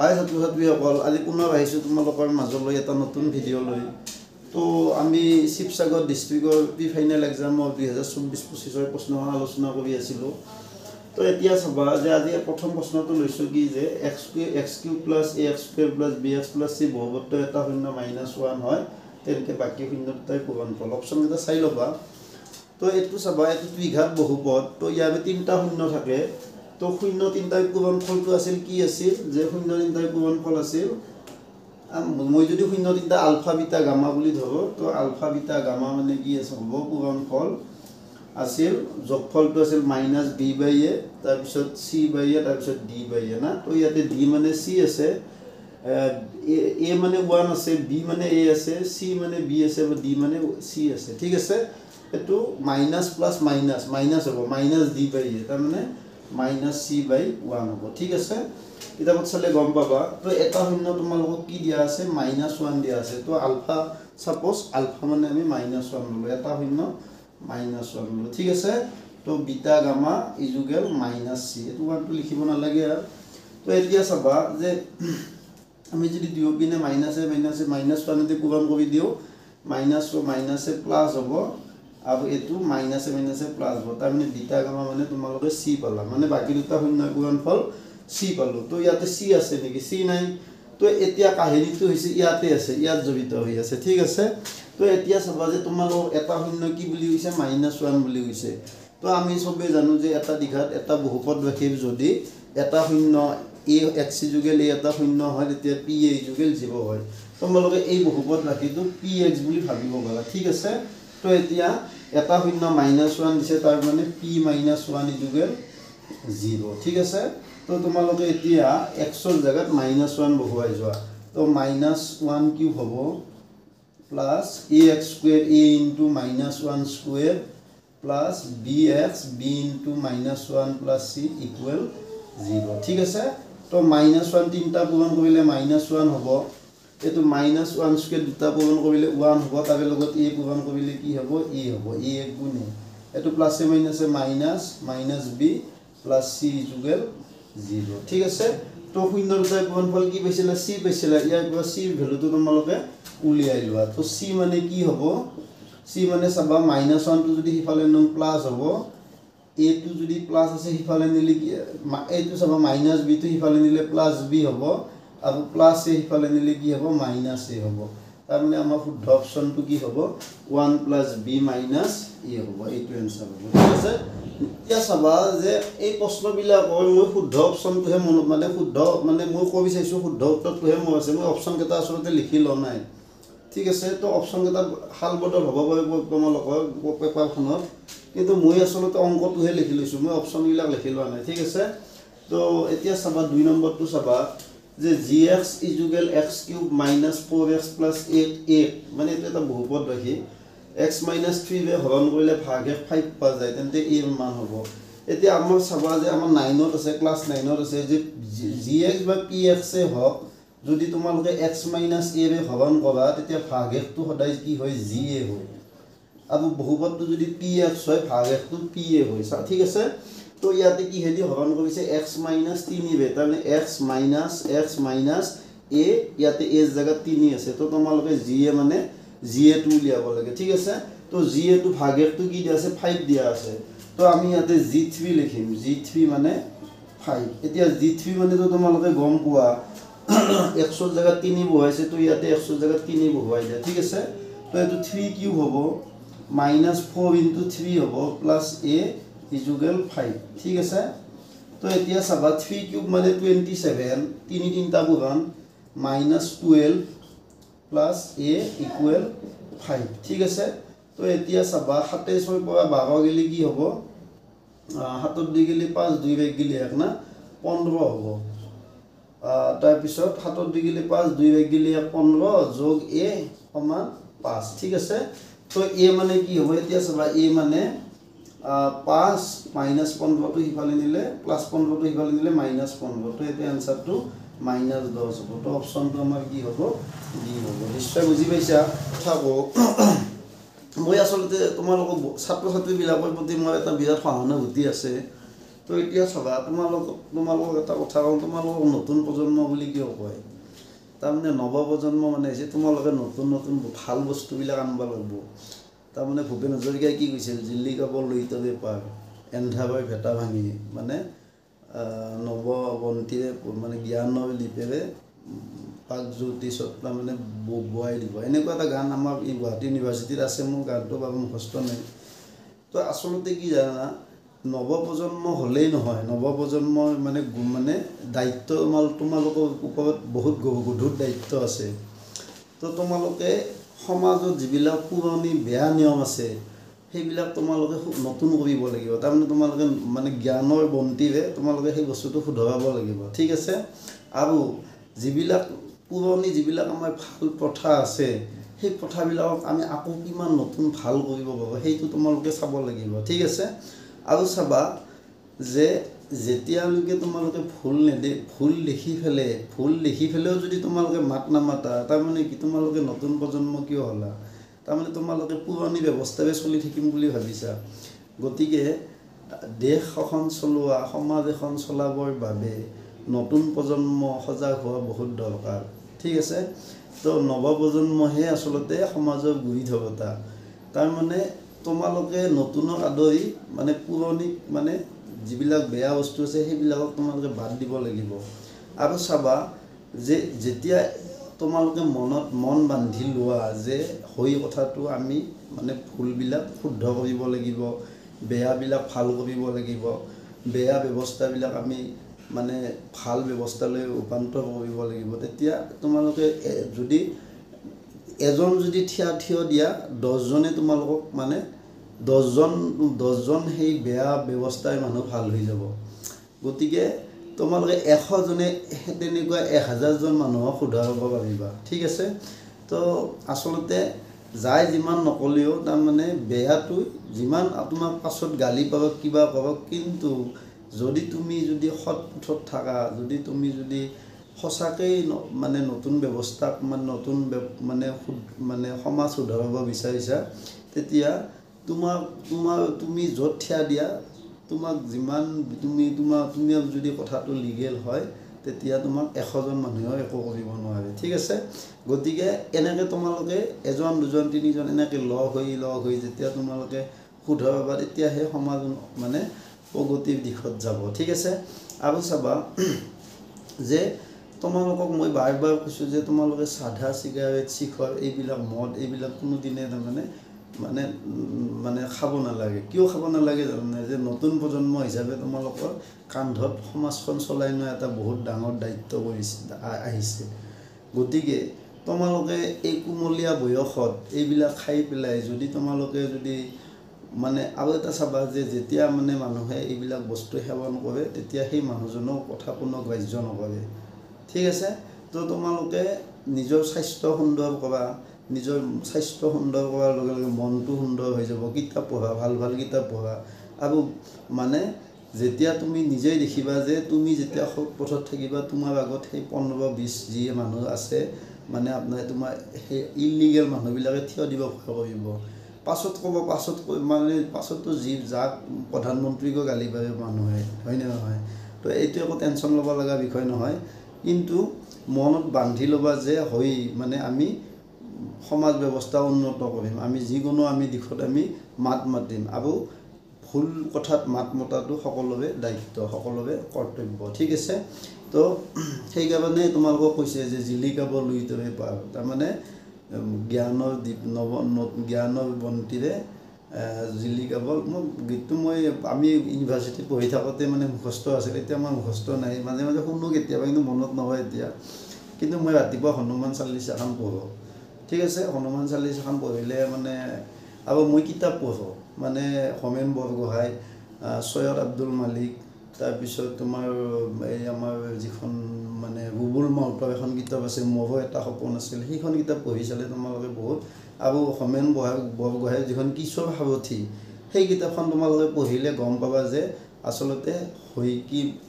হাই ছাত্ৰ ছাত্ৰীসকল, আজি পুনৰ আহিছোঁ তোমালোকৰ মাজলৈ এটা নতুন ভিডিঅ' লৈ। তো আমি শিৱসাগৰ ডিষ্ট্ৰিক্টৰ প্ৰি ফাইনেল এক্সামৰ 2024-25 প্ৰশ্নখন আলোচনা কৰি আছিলোঁ। তো এতিয়া চাবা যে আজি প্ৰথম প্ৰশ্নটো লৈছোঁ কি যে x cube plus a x square plus b x plus c বহুপদৰ এটা শূন্য -1 হয়, তেনেকৈ বাকী শূন্য দুটাই পূৰণফল। অপশ্যনকেইটা চাই ল'বা। তো এইটো চাবা, এইটো দ্বিঘাত বহুপদ। তো ইয়াৰে 3টা শূন্য থাকে। তো শূন্য 3টাৰ পূৰণফলটো আছিল কি আছিল যে শূন্য 3টাৰ পূৰণফল আছিল, মই যদি শূন্য 3টা আলফা বিটা গামা বুলি ধৰোঁ, তো আলফা বিটা গামা মানে কি আছে হ'ব, পূৰণফল আছিল, যোগফলটো আছিল -b/a, তাৰপিছত c/a, তাৰপিছত d/a না। তো ইয়াতে d মানে c আছে, a মানে 1 আছে, b মানে a আছে, c মানে b আছে, d মানে c আছে। ঠিক আছে, এইটো মাইনাছ প্লাছ মাইনাছ মাইনাছ হ'ব, -d/a, তাৰমানে -c/1 হ'ব। ঠিক আছে, কিতাপত চালে গম পাবা। তো এটা শূন্য তোমালোকক কি দিয়া আছে, -1 দিয়া আছে। তো আলফা, ছাপ'জ আলফা মানে আমি -1 ল'লোঁ, এটা শূন্য -1 ল'লোঁ। ঠিক আছে, তো বিটা গামা ইজুগেল -c, এইটো ওৱানটো লিখিব নালাগে আৰু। তো এতিয়া চাবা যে আমি যদি দুয়োপিনে মাইনাছে -1 পূৰণ কৰি দিওঁ, মাইনাছে প্লাছ হ'ব, আৰু এইটো মাইনাছে প্লাছ হ'ব, তাৰমানে বিটা গামা মানে তোমালোকে c পালা, মানে বাকী দুটা শূন্য পূৰণফল c পালোঁ। তো ইয়াতে c আছে নেকি, c নাই। তো এতিয়া কাহিনীটো হৈছে ইয়াতে আছে, ইয়াত জড়িত হৈ আছে। ঠিক আছে, তো এতিয়া চাবা যে তোমালোক এটা শূন্য কি বুলি কৈছে, -1 বুলি কৈছে। তো আমি চবেই জানো যে এটা দ্বিঘাত এটা বহুপদ ৰাখিম, যদি এটা শূন্য a x যুগেল a এটা শূন্য হয়, তেতিয়া p a যুগেল 0 হয়। তোমালোকে এই বহুপদ ৰাশিটো px বুলি ভাবিব পাৰা। ঠিক আছে, তো এতিয়া এটা শূন্য -1 দিছে, তাৰ মানে p -1 যুগেল 0। ঠিক আছে, তো তোমালোকে এতিয়া এক্সৰ জেগাত -1 বহুৱাই যোৱা। তো -1 কিউব হ'ব plus ax square a into -1 square plus bx b into -1 plus c equal 0। ঠিক আছে, তো -1 তিনিটা পূৰণ কৰিলে -1 হ'ব, এইটো -1 স্কুৱেৰ দুটা পূৰণ কৰিলে 1 হ'ব, তাৰে লগত a পূৰণ কৰিলে কি হ'ব, a হ'ব, a এক গুণ a। এইটো প্লাছে মাইনাছে -b প্লাছ c ইকুৱেল 0। ঠিক আছে, তো শূন্য দুটাৰ পূৰণফল কি পাইছিলা, c পাইছিলা। ইয়াৰ পৰা c ভেলুটো তোমালোকে উলিয়াই লোৱা। তো c মানে কি হ'ব, c মানে চাবা -1টো যদি সিফালে নিওঁ প্লাছ হ'ব, a টো যদি প্লাছ আছে সিফালে নিলে কি, এইটো চাবা -bটো সিফালে নিলে প্লাছ b হ'ব, আৰু প্লাছ a সিফালে নিলে কি হ'ব, -a হ'ব। তাৰমানে আমাৰ শুদ্ধ অপশ্যনটো কি হ'ব, 1 + b - a হ'ব, এইটো এনচাৰ হ'ব। ঠিক আছে, এতিয়া চাবা যে এই প্ৰশ্নবিলাকৰ মই শুদ্ধ অপশ্যনটোহে মনত, মানে মই কৈ চাইছোঁ, শুদ্ধ উত্তৰটোহে মোৰ আছে, মই অপশ্যনকেইটা আচলতে লিখি লোৱা নাই। ঠিক আছে, তো অপশ্যনকেইটা সাল বদল হ'ব পাৰে তোমালোকৰ পেপাৰখনত, কিন্তু মই আচলতে অংকটোহে লিখি লৈছোঁ, মই অপশ্যনবিলাক লিখি লোৱা নাই। ঠিক আছে, তো এতিয়া চাবা 2 নম্বৰটো চাবা যে gx ইজুগেল x³ - 4x + 8a, মানে এইটো এটা বহুপদ ৰাখি x - 3 হৰণ কৰিলে ভাগশেষ 5 পোৱা যায়, তেন্তে a ৰ মান হ'ব। এতিয়া আমাৰ চাবা যে আমাৰ 9ত আছে, ক্লাছ 9ত আছে যে gx বা px হওক, যদি তোমালোকে x - a ৰে হৰণ কৰা, তেতিয়া ভাগশেষটো সদায় কি হয়, ga হয়, আৰু বহুপদটো যদি px হয়, ভাগশেষটো pa হয়। ঠিক আছে, তো ইয়াতে কিহেদি হৰণ কৰিছে, x - 3 ৰে, তাৰমানে x - a, ইয়াতে a জেগাত 3 আছে। তো তোমালোকে ga টো উলিয়াব লাগে। ঠিক আছে, তো ga টো ভাগশেষটো কি দিয়া আছে, 5 দিয়া আছে। তো আমি ইয়াতে g3 লিখিম, g3 মানে 5। এতিয়া g3 মানেতো তোমালোকে গম পোৱা, xৰ জেগাত 3 বহুৱাইছে, তো ইয়াতে xৰ জেগাত 3 বহুৱাই দিয়া। ঠিক আছে, তো এইটো 3 কিউব হ'ব, -4 × 3 হ'ব, প্লাছ a ইজুগেল 5। ঠিক আছে, তো এতিয়া চাবা 3 কিউব মানে 27, 3টা পূৰণ, -12 প্লাছ a ইকুৱেল 5। ঠিক আছে, তো এতিয়া চাবা 27ৰ পৰা 12 গেলি কি হ'ব, 7 2 গেলি 5, 2 বেগ গেলি 1 না, 15 হ'ব। তাৰপিছত 7 2 গেলি 5, 2 বেগ গেলি 1, 15 যোগ a সমান 5। ঠিক আছে, তো a মানে কি হ'ব, এতিয়া চাবা a মানে 5 -15টো সিফালে নিলে প্লাছ 15টো সিফালে নিলে -15, তো এতিয়া এনচাৰটো -10 হ'ব। তো অপশ্যনটো আমাৰ কি হ'ব, ডি হ'ব। নিশ্চয় বুজি পাইছা কথা কওঁ। মই আচলতে তোমালোকক ছাত্ৰ ছাত্ৰীবিলাকৰ প্ৰতি মোৰ এটা বিৰাট সহানুভূতি আছে, তো এতিয়া চাবা তোমালোকক এটা কথা কওঁ, তোমালোকক নতুন প্ৰজন্ম বুলি কিয় কয়? তাৰমানে নৱপ্ৰজন্ম মানে হৈছে তোমালোকে নতুন নতুন ভাল বস্তুবিলাক আনিব লাগিব। তাৰমানে ভূপেন হাজৰিকাই কি কৈছিল, জিলিকাব লুইত বেপাৰ এন্ধাবাই ভেটা ভাঙি, মানে নৱবন্তিৰে মানে জ্ঞানৰ লিপেৰে পাকজ্যোতিষত তাৰমানে বোৱাই দিব, এনেকুৱা এটা গান আমাৰ এই গুৱাহাটী ইউনিভাৰ্চিটিত আছে। মোৰ গানটো বাৰু মুখস্থ নাই। তো আচলতে কি জানা, নৱপ্ৰজন্ম হ'লেই নহয়, নৱপ্ৰজন্মৰ মানে দায়িত্ব তোমালোকৰ ওপৰত বহুত গধুৰ দায়িত্ব আছে। তো তোমালোকে সমাজত যিবিলাক পুৰণি বেয়া নিয়ম আছে সেইবিলাক তোমালোকে নতুন কৰিব লাগিব। তাৰমানে তোমালোকে মানে জ্ঞানৰ বন্তিৰে তোমালোকে সেই বস্তুটো শুধৰাব লাগিব, ঠিক আছে? আৰু যিবিলাক পুৰণি যিবিলাক আমাৰ ভাল প্ৰথা আছে সেই প্ৰথাবিলাকক আমি আকৌ কিমান নতুন ভাল কৰিব পাৰোঁ সেইটো তোমালোকে চাব লাগিব, ঠিক আছে? আৰু চাবা যে যেতিয়ালৈকে তোমালোকে ভুল দেখি পেলাইও যদি তোমালোকে মাত নামাতা, তাৰমানে কি তোমালোকে নতুন প্ৰজন্ম কিয় হ'লা? তাৰমানে তোমালোকে পুৰণি ব্যৱস্থাৰে চলি থাকিম বুলি ভাবিছা। গতিকে দেশ এখন চলোৱা, সমাজ এখন চলাবৰ বাবে নতুন প্ৰজন্ম সজাগ হোৱা বহুত দৰকাৰ, ঠিক আছে? তো নৱপ্ৰজন্মহে আচলতে সমাজৰ গুৰি ধৰোঁতা। তাৰমানে তোমালোকে নতুনক আদৰি মানে পুৰণিক মানে যিবিলাক বেয়া বস্তু আছে সেইবিলাকক তোমালোকে বাদ দিব লাগিব। আৰু চাবা যে যেতিয়া তোমালোকে মন বান্ধি লোৱা যে হৈ কথাটো আমি মানে ভুলবিলাক শুদ্ধ কৰিব লাগিব, বেয়াবিলাক ভাল কৰিব লাগিব, বেয়া ব্যৱস্থাবিলাক আমি মানে ভাল ব্যৱস্থালৈ ৰূপান্তৰ কৰিব লাগিব, তেতিয়া তোমালোকে যদি এজন যদি থিয় দিয়া 10জনে তোমালোকক মানে 10জন সেই বেয়া ব্যৱস্থাৰ মানুহ ভাল হৈ যাব। গতিকে তোমালোকে 100জনে তেনেকুৱা 1000জন মানুহক শুধৰাব পাৰিবা, ঠিক আছে? তো আচলতে যাই যিমান নকলেও তাৰমানে বেয়াটো যিমান তোমাক পাছত গালি পাবক কিবা পাবক, কিন্তু তুমি যদি সৎ পথত থাকা, তুমি যদি সঁচাকৈ মানে নতুন ব্যৱস্থাক নতুন মানে সমাজ শুধৰাব বিচাৰিছা, তেতিয়া তুমি য'ত থিয়া দিয়া তোমাক যিমান তুমি যদি কথাটো লিগেল হয় তেতিয়া তোমাক 100জন মানুহেও একো কৰিব নোৱাৰে, ঠিক আছে? গতিকে এনেকৈ তোমালোকে 1জন 2জন 3জন এনেকৈ লগ হৈ যেতিয়া তোমালোকে শুধৰাবা, তেতিয়াহে সমাজ মানে প্ৰগতিৰ দিশত যাব, ঠিক আছে? আৰু চাবা যে তোমালোকক মই বাৰ কৈছোঁ যে তোমালোকে চাধা, চিগাৰেট, শিখৰ, এইবিলাক মদ এইবিলাক কোনোদিনে তাৰমানে মানে খাব নালাগে। কিয় খাব নালাগে জানানে? যে নতুন প্ৰজন্ম হিচাপে তোমালোকৰ কান্ধত সমাজখন চলাই নিয়া এটা বহুত ডাঙৰ দায়িত্ব আহিছে। গতিকে তোমালোকে এই কুমলীয়া বয়সত এইবিলাক খাই পেলাই যদি তোমালোকে মানে আৰু এটা চাবা যে যেতিয়া মানে মানুহে এইবিলাক বস্তু সেৱন কৰে তেতিয়া সেই মানুহজনৰ কথা কোনো গ্ৰাহ্য নকৰে, ঠিক আছে? তো তোমালোকে নিজৰ স্বাস্থ্য সুন্দৰ কৰা, নিজৰ স্বাস্থ্য সুন্দৰ কৰাৰ লগে লগে মনটো সুন্দৰ হৈ যাব। কিতাপ পঢ়া, ভাল কিতাপ পঢ়া। আৰু মানে যেতিয়া তুমি নিজেই দেখিবা যে তুমি যেতিয়া সৎ পথত থাকিবা, তোমাৰ আগত সেই 15-20 যি মানুহ আছে মানে তোমাৰ সেই ইলিগেল মানুহবিলাকে থিয় দিব ভয় কৰিব। পাছততো যাক প্ৰধানমন্ত্ৰীকো গালি পাৰে মানুহে, হয়নে নহয়? তো এইটো একো টেনশ্যন ল'ব লগা বিষয় নহয়। কিন্তু মনত বান্ধি ল'বা যে মানে আমি সমাজ ব্যৱস্থা উন্নত কৰিম, আমি যিকোনো দিশত আমি মাত মাতিম। আৰু ভুল কথাত মাত মতাটো সকলোৰে দায়িত্ব, সকলোৰে কৰ্তব্য, ঠিক আছে? তো সেইকাৰণে তোমালোকক কৈছে যে জিলিকাব লুইত বেপাৰ, তাৰমানে জ্ঞানৰ বন্তিৰে জিলিকাব। গীতটো আমি ইউনিভাৰ্চিটিত পঢ়ি থাকোঁতে মানে মুখস্থ আছিল, এতিয়া মই মুখস্থ নাই, মাজে মাজে শুনো কেতিয়াবা, কিন্তু মনত নহয় এতিয়া। কিন্তু মই ৰাতিপুৱা হনুমান চালিচাখন পঢ়োঁ, ঠিক আছে? হনুমান চালিচাখন পঢ়িলে মানে আৰু মই কিতাপ পঢ়োঁ, মানে হোমেন বৰগোহাঁই, সৈয়দ আব্দুল মালিক, তাৰপিছত তোমাৰ এই আমাৰ যিখন মানে ৰুবুল মাউতৰ এখন কিতাপ আছে, মোৰো এটা সপোন আছিল, সেইখন কিতাপ পঢ়ি চালে তোমালোকে বহুত। আৰু হোমেন বৰগোহাঁইৰ যিখন কিশোৰ সাৰথি, সেই কিতাপখন তোমালোকে পঢ়িলে গম পাবা যে আচলতে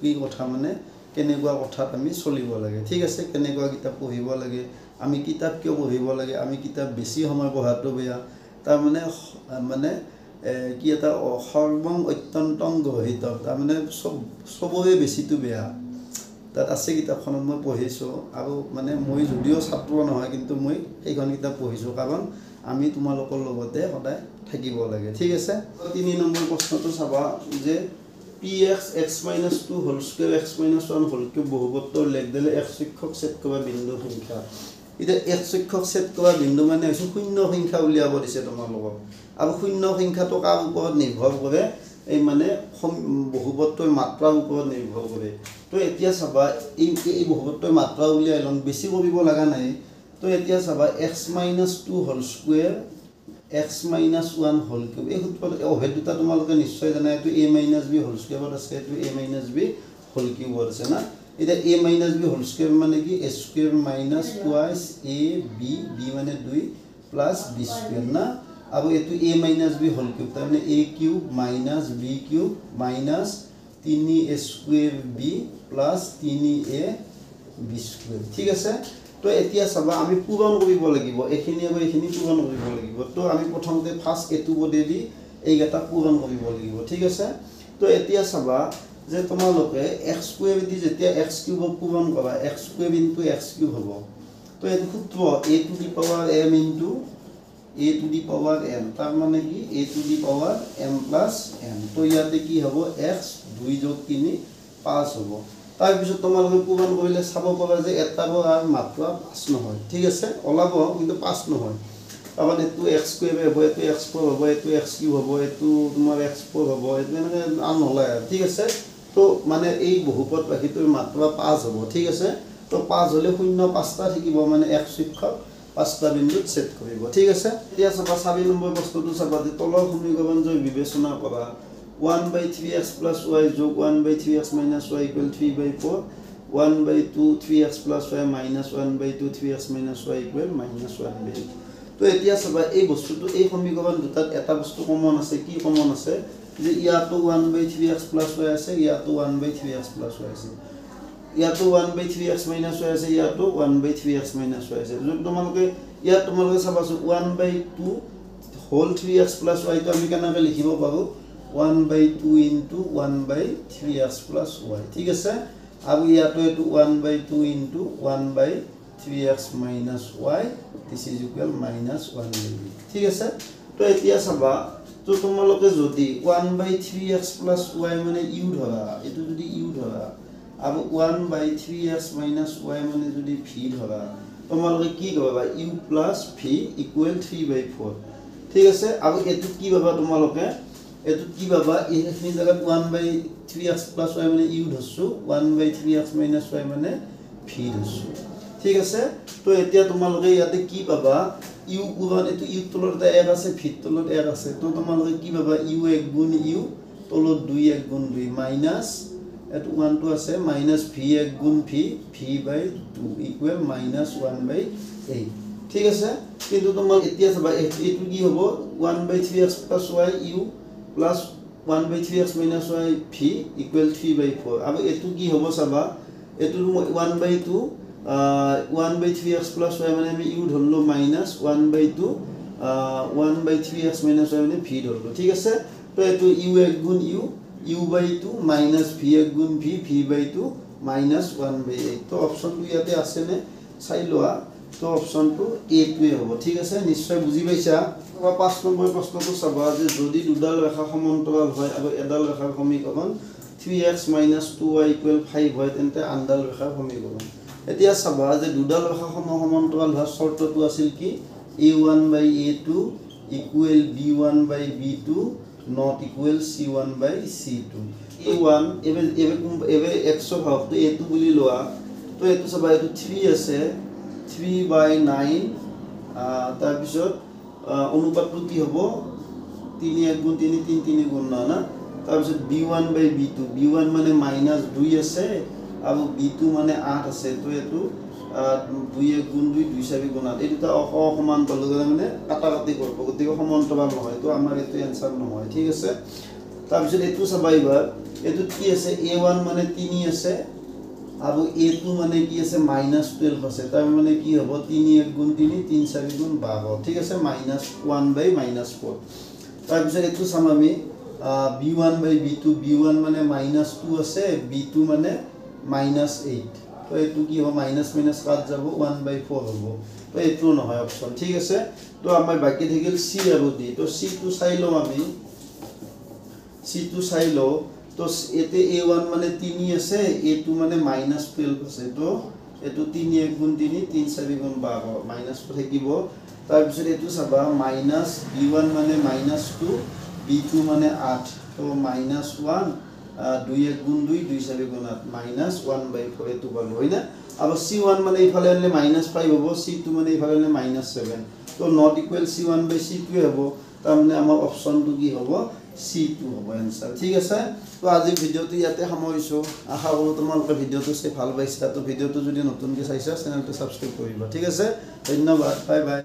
কি কথা, মানে কেনেকুৱা কথাত আমি চলিব লাগে, ঠিক আছে? কেনেকুৱা কিতাপ পঢ়িব লাগে, আমি কিতাপ কিয় পঢ়িব লাগে, আমি কিতাপ বেছি সময় পঢ়াটো বেয়া। তাৰমানে কি এটা সৰ্বং অত্যন্তং গহিত তাৰমানে চবৰে বেছিটো বেয়া তাত আছে কিতাপখনত মই পঢ়িছোঁ আৰু মানে মই যদিও ছাত্ৰ নহয় কিন্তু মই সেইখন কিতাপ পঢ়িছোঁ কাৰণ আমি তোমালোকৰ লগতে সদায় থাকিব লাগে ঠিক আছে 3 নম্বৰ প্ৰশ্নটো চাবা যে px x - 2 whole square x - 1 whole cube বহুপদৰ লেখ দিলে x সংখ্যক ছেদ কৰা বিন্দু সংখ্যা এটা x সংখ্যক ছেদ কৰা বিন্দু মানে হৈছে শূন্য সংখ্যা উলিয়াব দিছে তোমালোকক আৰু শূন্য সংখ্যাটো কাৰ ওপৰত নিৰ্ভৰ কৰে এই মানে বহুপদৰ মাত্ৰাৰ ওপৰত নিৰ্ভৰ কৰে তো এতিয়া চাবা এই বহুপদৰ মাত্ৰা উলিয়াই লম বেছি কৰিব লগা নাই তো এতিয়া চাবা x - 2 whole square x - 1 whole cube এই সূত্ৰত অভেদ দুটা তোমালোকে নিশ্চয় জানা এটো a - b হোল স্কয়াৰত আছে এটো a - b হোল কিউবত আছে না এটা a - b হোল স্কয়াৰ মানে কি a square minus twice a b b মানে 2 প্লাস b স্কয়াৰ না আৰু এটো a - b হোল কিউব তাৰমানে a cube minus b cube minus 3a square b plus 3a b square ঠিক আছে তো এতিয়া চাবা আমি পূৰণ কৰিব লাগিব এখিনি আৰু এখিনি পূৰণ কৰিব লাগিব তো আমি প্ৰথমতে ফাৰ্স্ট এটো বদেদি এইগটা পূৰণ কৰিব লাগিব ঠিক আছে তো এতিয়া চাবা যে তোমালোকে x স্কয়াৰ দি যেতিয়া x কিউব পূৰণ কৰা x স্কয়াৰ * x কিউব হ'ব তো এই সূত্ৰ a to the power m * a to the power m তাৰ মানে কি a to the power m + n তো ইয়াতে কি হ'ব x 2 + 3 5 হ'ব তাৰ পিছত তোমালোকে পূৰণ কৰিলে চাব পাৰা যে এটাৰ আৰু মাত্ৰা 5 নহয় ঠিক আছে ওলাব কিন্তু 5 নহয় কাৰণ এটো x স্কয়াৰ হ'ব এটো x4 হ'ব এটো x কিউব হ'ব এটো তোমাৰ x4 হ'ব এটো মানে আন নলায় ঠিক আছে তো মানে এই বহুপদ ৰাশিটোৰ মাত্ৰা 5 হ'ব ঠিক আছে তো 5 হলে 0 5টা থাকিব মানে x সংখ্যক 5টা বিন্দুত ছেদ কৰিব ঠিক আছে এতিয়া চাবা 4 নম্বৰ প্ৰশ্নটো চাবা যে তলৰ সমীকৰণ জয় বিবেচনা কৰা 1/3x + y যোগ 1/3x - y = 3/4 1/2 3x + y - 1/2 3x - y = -1/2 তো এতিয়া চাবা এই বস্তুটো এই সমীকৰণ দুটাত এটা বস্তু কমন আছে কি কমন আছে যে ইয়াতো 1/3x + y আছে ইয়াতো 1/3x + y আছে ইয়াতো 1/3x - y আছে ইয়াতো 1/3x - y আছে যদি তোমালোকে ইয়াত তোমালোকে চাবাছো 1/2 হোল 3x + y তো আমি কেনেকৈ লিখিব পাৰো 1/2 * 1/3x + y ঠিক আছে আৰু ইয়াতো এটো 1/2 * 1/3x - y this is equal -1/2 ঠিক আছে তো এতিয়া চাবা তো তোমালোকে যদি 1/3x + y মানে u ধৰা এটো যদি u ধৰা আৰু 1/3x - y মানে যদি v ধৰা তোমালোকে কি কৰিবা u + v = 3/4 ঠিক আছে আৰু এটো কি পাবা তোমালোকে এটো কি পাবা এইখিনি জায়গাত 1/3x + y মানে u ধৰছো 1/3x - y মানে v ধৰছো ঠিক আছে তো এতিয়া তোমালোকে ইয়াতে কি পাবা u পূৰণ এটো u তলত এক আছে v তলত এক আছে তো তোমালোকে কি পাবা u 1 গুণ u তলত 2 1 গুণ 2 মাইনাস এটো 1 টো আছে মাইনাস v 1 গুণ v v/2 = -1/8 ঠিক আছে কিন্তু তোমাক এতিয়া চাবা এটো কি হ'ব 1/3x + y u plus 1/3x - y v = 3/4 আৰু এটো কি হ'ব চাবা এটো 1/2 1/3x + y মানে আমি u ধৰলো minus 1/2 1/3x - y মানে v ধৰলো ঠিক আছে তো এটো u 1 গুণ u u/2 minus v 1 গুণ v v/2 -1/8 তো অপচনটো ইয়াতে আছে নে চাই লোৱা তো অপচনটো a টোৱে হ'ব ঠিক আছে নিশ্চয় বুজি পাইছা 5 নম্বৰ প্ৰশ্নটো চাবা যে যদি দুডাল ৰেখা সমান্তৰাল হয় আৰু এডাল ৰেখাৰ সমীকৰণ 3x - 2y = 5 হয় তেন্তে আনডাল ৰেখাৰ সমীকৰণ এতিয়া চাবা যে দুডাল ৰেখা সমান্তৰাল হোৱাৰ শৰ্তটো আছিল কি a1/a2 = b1/b2 not equal c1/c2 a1 এবে x ৰ ভাগটো a2 বুলি লোৱা তো এটো চাবা এটো 3 আছে 3/9 তাৰ পিছত অনুপাতটো কি হ'ব 3 1 গুণ 3 3 3 গুণ না তাৰ পিছত b1/b2 b1 মানে -2 আছে আৰু b2 মানে 8 আছে তো এটো 2 1 গুণ 2 2 4 গুণ 8 এটা অসমান্তৰাল মানে কাটাকাটি কৰিব গতিকে সমান্তৰাল নহয় তো আমাৰ এটো आंसर নহয় ঠিক আছে তাৰ পিছত এটো চাবা এবাৰ এটো কি আছে a1 মানে 3 আছে আৰু a2 মানে কি আছে -12 আছে তাৰ মানে কি হ'ব 3 1 গুণ 3 3 4 গুণ 12 ঠিক আছে -1/-4 তাৰপিছত এইটো চাম আমি b1 by b2 b1 মানে -2 আছে b2 মানে -8 তো এইটো কি হ'ব মাইনাস মাইনাস কাট যাব 1/4 হ'ব তো এইটো নহয় অপচন ঠিক আছে তো আমাৰ বাকি থাকিল c আৰু d তো c টো চাই লম আমি c টো চাই ল তো এতে a1 মানে 3 আছে a2 মানে -12 আছে তো এটো 3 1 গুণ 3 3 4 গুণ 12 মাইনাস টো থাকিব তাৰ পিছত এটো চাবা মাইনাস b1 মানে -2 b2 মানে 8 তো -1 2 1 গুণ 2 2 4 গুণ 8 -1/4 এটো পালো হয়না আৰু c1 মানে ইফালে আনলে -5 হ'ব c2 মানে ইফালে আনলে -7 তো নট ইকুৱেল c1/c2 হ'ব তাৰ মানে আমাৰ অপচনটো কি হ'ব c2 হ'ব आंसर ঠিক আছে তো আজি ভিডিওটো ইয়াতে সামৰিছো আশা কৰো তোমালোকে ভিডিওটো চাই ভাল পাইছা তো ভিডিওটো যদি নতুনকৈ চাইছা চেনেলটো সাবস্ক্ৰাইব কৰিবা ঠিক আছে ধন্যবাদ বাই বাই